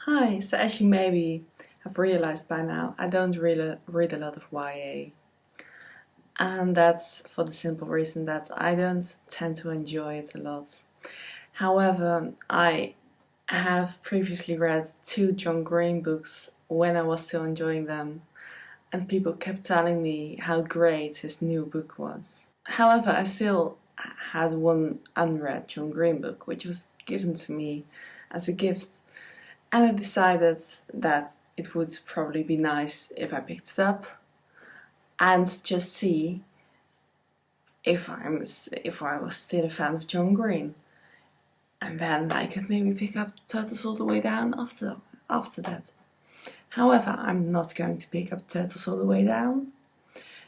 Hi, so as you maybe have realized by now, I don't really read a lot of YA. And that's for the simple reason that I don't tend to enjoy it a lot. However, I have previously read two John Green books when I was still enjoying them, and people kept telling me how great his new book was. However, I still had one unread John Green book, which was given to me as a gift. And I decided that it would probably be nice if I picked it up and just see if I was still a fan of John Green. And then I could maybe pick up Turtles All the Way Down after that. However, I'm not going to pick up Turtles All the Way Down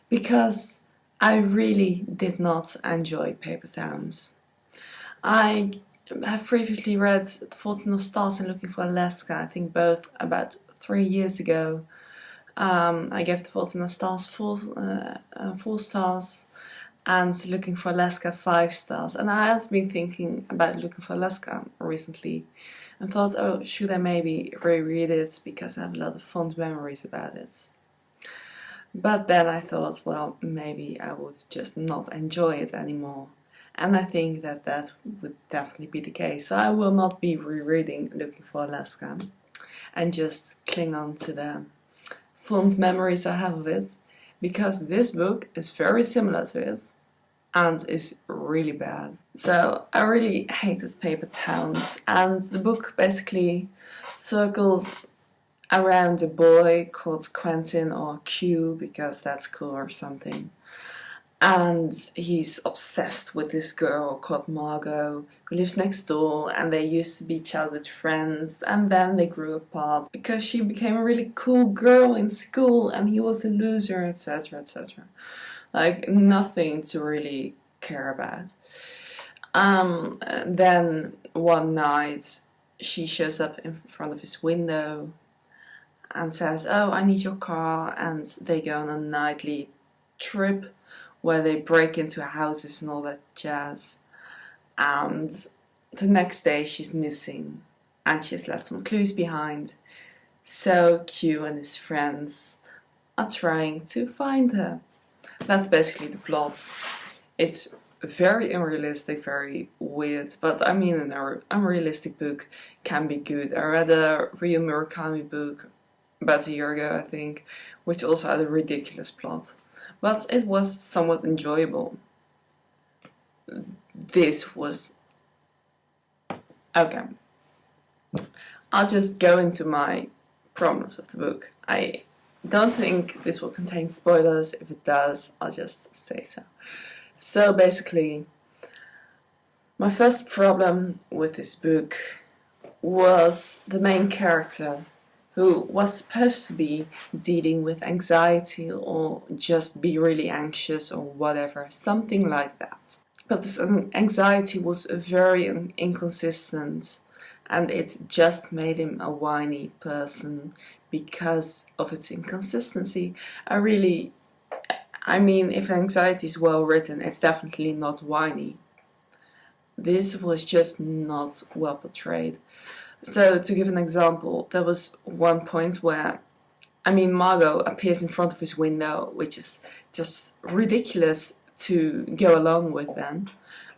because I really did not enjoy Paper Towns. I have previously read The Fault in Our Stars and Looking for Alaska, I think both about 3 years ago. I gave The Fault in Our Stars 4 stars and Looking for Alaska 5 stars. And I had been thinking about Looking for Alaska recently and thought, oh, should I maybe reread it because I have a lot of fond memories about it. But then I thought, well, maybe I would just not enjoy it anymore. And I think that would definitely be the case. So I will not be rereading Looking for Alaska and just cling on to the fond memories I have of it, because this book is very similar to it and is really bad. So I really hated Paper Towns, and the book basically circles around a boy called Quentin, or Q because that's cool or something. And he's obsessed with this girl called Margot who lives next door, and they used to be childhood friends, and then they grew apart because she became a really cool girl in school and he was a loser, etc, etc. Like nothing to really care about. Then one night she shows up in front of his window and says, oh, I need your car, and they go on a nightly trip where they break into houses and all that jazz. And the next day she's missing and she's left some clues behind. So Q and his friends are trying to find her. That's basically the plot. It's very unrealistic, very weird, but I mean an unrealistic book can be good. I read a real Murakami book about a year ago, I think, which also had a ridiculous plot. But it was somewhat enjoyable. This was... okay. I'll just go into my problems of the book. I don't think this will contain spoilers. If it does, I'll just say so. So basically, my first problem with this book was the main character, who was supposed to be dealing with anxiety or just be really anxious or whatever, something like that. But this anxiety was very inconsistent, and it just made him a whiny person because of its inconsistency. I mean, if anxiety is well written, it's definitely not whiny. This was just not well portrayed. So, to give an example, there was one point where, I mean, Margot appears in front of his window, which is just ridiculous to go along with then.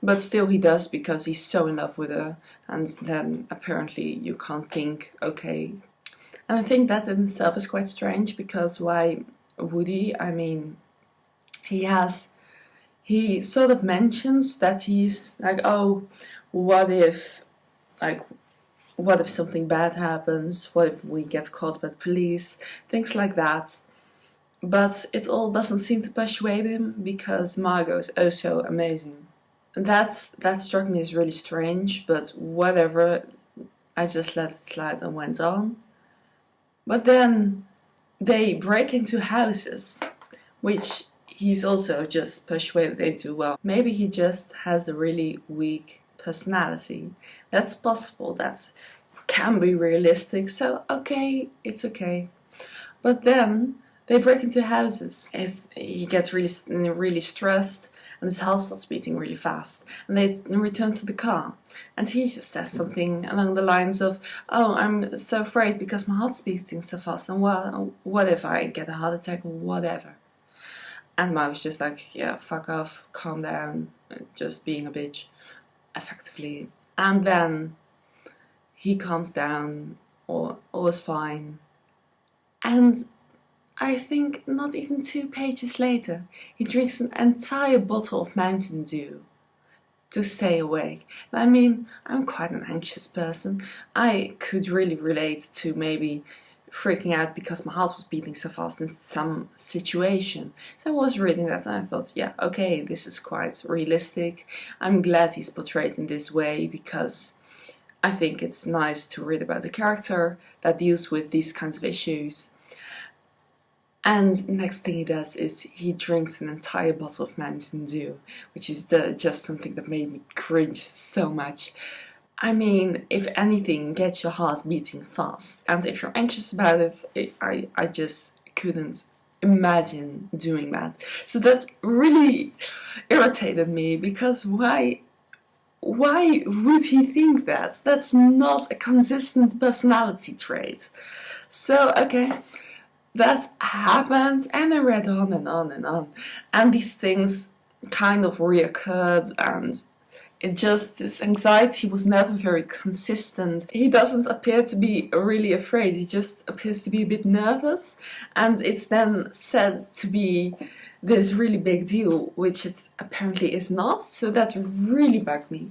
But still he does because he's so in love with her, and then apparently you can't think, okay. And I think that in itself is quite strange, because why would he? I mean, he sort of mentions that he's like, oh, what if something bad happens? What if we get caught by the police? Things like that. But it all doesn't seem to persuade him because Margot is oh so amazing. That struck me as really strange, but whatever. I just let it slide and went on. But then they break into houses, which he's also just persuaded into. Well, maybe he just has a really weak personality. That's possible, that can be realistic, so okay, it's okay. But then they break into houses. He gets really stressed, and his heart starts beating really fast, and they return to the car, and he just says something along the lines of, oh, I'm so afraid because my heart's beating so fast, and well, what if I get a heart attack or whatever. And Mark's just like, yeah, fuck off, calm down, just being a bitch, effectively. And then he calms down, all is fine. And I think not even 2 pages later, he drinks an entire bottle of Mountain Dew to stay awake. And I mean, I'm quite an anxious person. I could really relate to maybe freaking out because my heart was beating so fast in some situation. So I was reading that and I thought, yeah, okay, this is quite realistic. I'm glad he's portrayed in this way because I think it's nice to read about a character that deals with these kinds of issues. And next thing he does is he drinks an entire bottle of Mountain Dew, which is just something that made me cringe so much. I mean, if anything gets your heart beating fast, and if you're anxious about it, I just couldn't imagine doing that. So that really irritated me, because why would he think that? That's not a consistent personality trait. So, okay, that happened, and I read on and on and on, and these things kind of reoccurred, and this anxiety was never very consistent. He doesn't appear to be really afraid, he just appears to be a bit nervous, and it's then said to be this really big deal, which it apparently is not, so that really bugged me.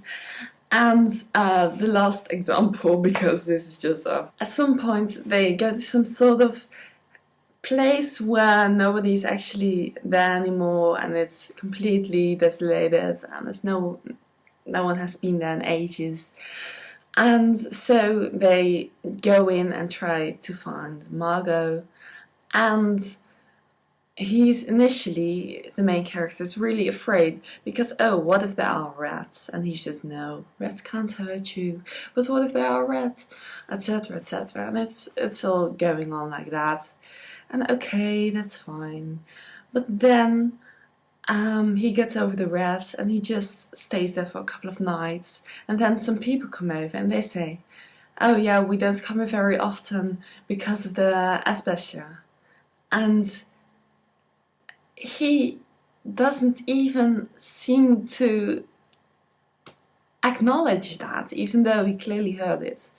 And the last example, because this is just at some point they get some sort of place where nobody's actually there anymore, and it's completely desolated, and there's no one has been there in ages. And so they go in and try to find Margot, and he's initially, the main character, is really afraid because, oh, what if there are rats? And he says, no, rats can't hurt you, but what if there are rats, etc, etc. And it's all going on like that, and okay, that's fine. But then he gets over the rats and he just stays there for a couple of nights, and then some people come over and they say, oh yeah, we don't come here very often because of the asbestos. And he doesn't even seem to acknowledge that, even though he clearly heard it.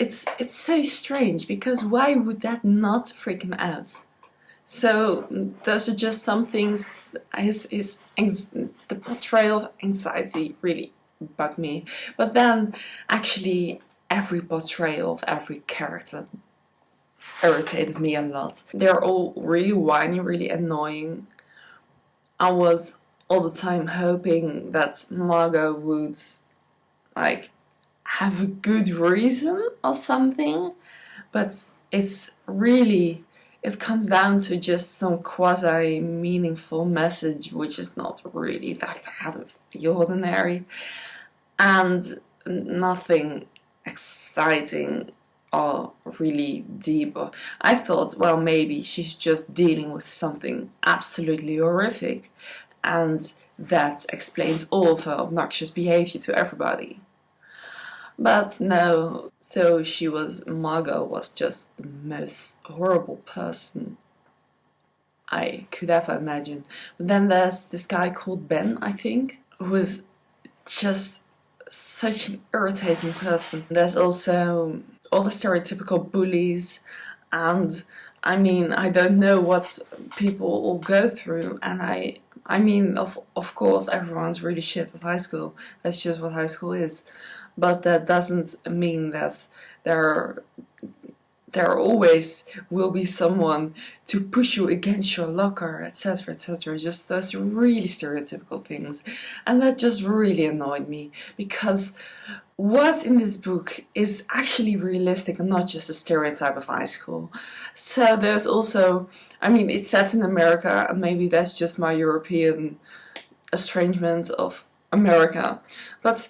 It's so strange, because why would that not freak him out? So those are just some things. The portrayal of anxiety really bugged me. But then actually every portrayal of every character irritated me a lot. They're all really whiny, really annoying. I was all the time hoping that Margot would like have a good reason or something, but it's really, it comes down to just some quasi-meaningful message, which is not really that out of the ordinary, and nothing exciting or really deep. I thought, well, maybe she's just dealing with something absolutely horrific, and that explains all of her obnoxious behavior to everybody. But no, so Margot was just the most horrible person I could ever imagine. But then there's this guy called Ben, I think, who is just such an irritating person. There's also all the stereotypical bullies, and I mean, I don't know what people all go through, and I mean, of course, everyone's really shit at high school. That's just what high school is. But that doesn't mean that there always will be someone to push you against your locker, etc, etc. Just those really stereotypical things. And that just really annoyed me, because what in this book is actually realistic and not just a stereotype of high school. So there's also, I mean, it's set in America, and maybe that's just my European estrangement of America, but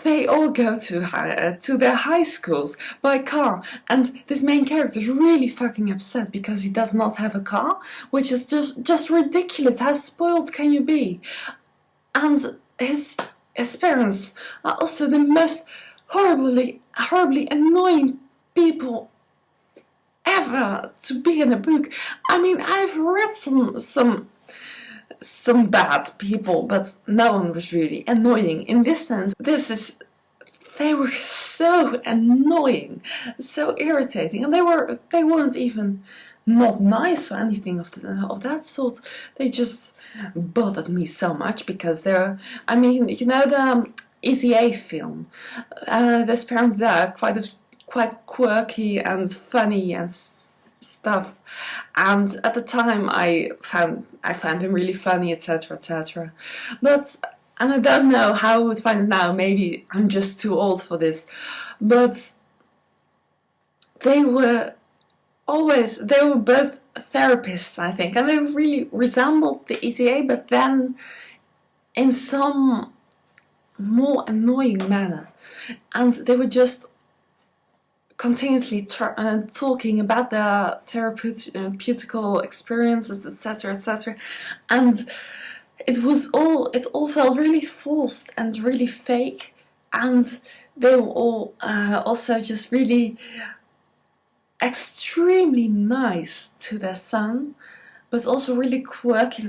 they all go to their high schools by car, and this main character is really fucking upset because he does not have a car, which is just ridiculous. How spoiled can you be? And his parents are also the most horribly annoying people ever to be in a book. I mean, I've read some bad people, but no one was really annoying in this sense. They were so annoying, so irritating, and they weren't even not nice or anything of that sort. They just bothered me so much because I mean, you know the Easy A film. Those parents there are quite quirky and funny and stuff. And at the time, I found him really funny, etc., etc. And I don't know how I would find it now. Maybe I'm just too old for this. But they were both therapists, I think, and they really resembled the ETA, but then in some more annoying manner. And they were just continuously talking about their therapeutical experiences, etc., etc., and it all felt really forced and really fake, and they were all also just really extremely nice to their son, but also really quirky.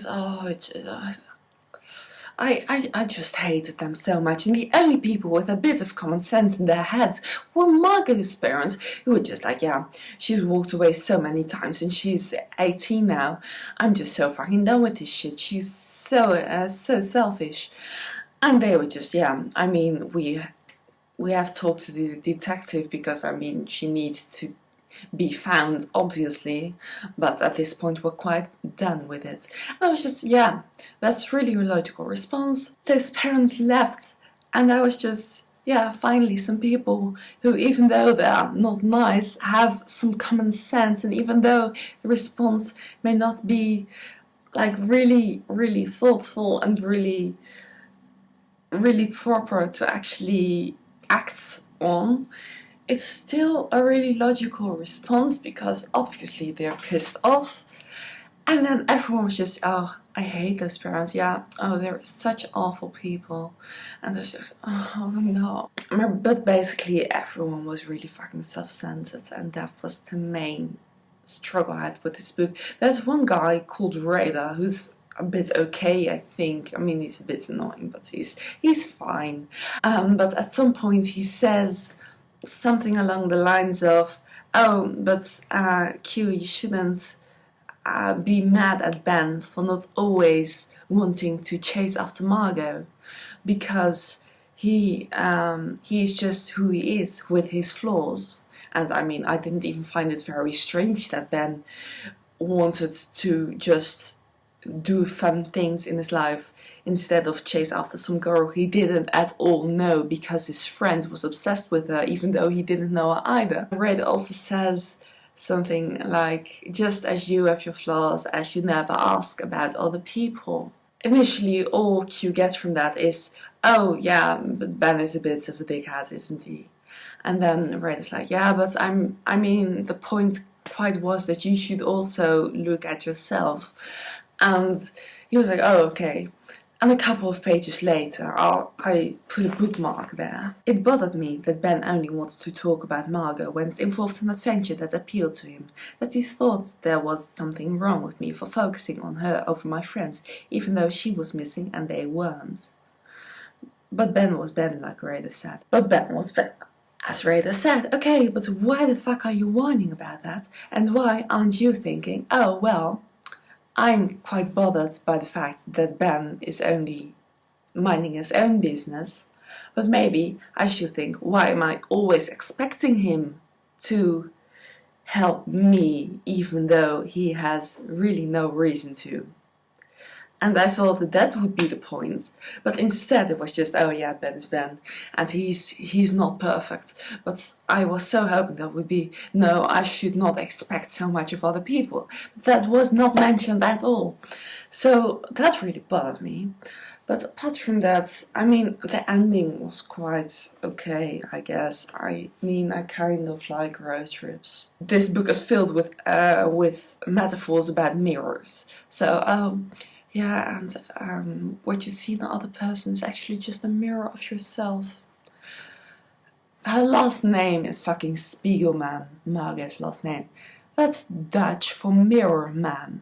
I just hated them so much, and the only people with a bit of common sense in their heads were Margot's parents, who were just like, yeah, she's walked away so many times and she's 18 now. I'm just so fucking done with this shit. She's so selfish. And they were just, yeah, I mean, we have talked to the detective because, I mean, she needs to be found, obviously, but at this point we're quite done with it. And I was just, yeah, that's really a logical response. Those parents left, and I was just, yeah, finally some people who, even though they are not nice, have some common sense, and even though the response may not be like really, really thoughtful and really, really proper to actually act on, it's still a really logical response because obviously they're pissed off. And then everyone was just, oh, I hate those parents. Yeah, oh, they're such awful people. And there's just, oh no. But basically everyone was really fucking self-centered, and that was the main struggle I had with this book. There's one guy called Raider who's a bit okay, I think. I mean, he's a bit annoying, but he's fine. But at some point he says something along the lines of, oh, but Q, you shouldn't be mad at Ben for not always wanting to chase after Margot, because he's just who he is with his flaws. And I mean, I didn't even find it very strange that Ben wanted to just do fun things in his life instead of chase after some girl he didn't at all know because his friend was obsessed with her, even though he didn't know her either. Red also says something like, just as you have your flaws, as you never ask about other people. Initially, all Q gets from that is, oh yeah, but Ben is a bit of a dickhead, isn't he? And then Red is like, yeah, but I mean, the point quite was that you should also look at yourself. And he was like, oh, okay. And a couple of pages later, I put a bookmark there. It bothered me that Ben only wanted to talk about Margot when it involved an adventure that appealed to him, that he thought there was something wrong with me for focusing on her over my friends, even though she was missing and they weren't. But Ben was Ben, like Raider said. But Ben was Ben. As Raider said, okay, but why the fuck are you whining about that? And why aren't you thinking, oh, well, I'm quite bothered by the fact that Ben is only minding his own business, but maybe I should think, why am I always expecting him to help me even though he has really no reason to? And I thought that would be the point, but instead it was just, oh yeah, Ben is Ben, and he's not perfect. But I was so hoping that would be, no, I should not expect so much of other people. That was not mentioned at all. So that really bothered me. But apart from that, I mean, the ending was quite okay, I guess. I mean, I kind of like road trips. This book is filled with metaphors about mirrors. So, yeah, and what you see in the other person is actually just a mirror of yourself. Her last name is fucking Spiegelman, Margaret's last name. That's Dutch for mirror man.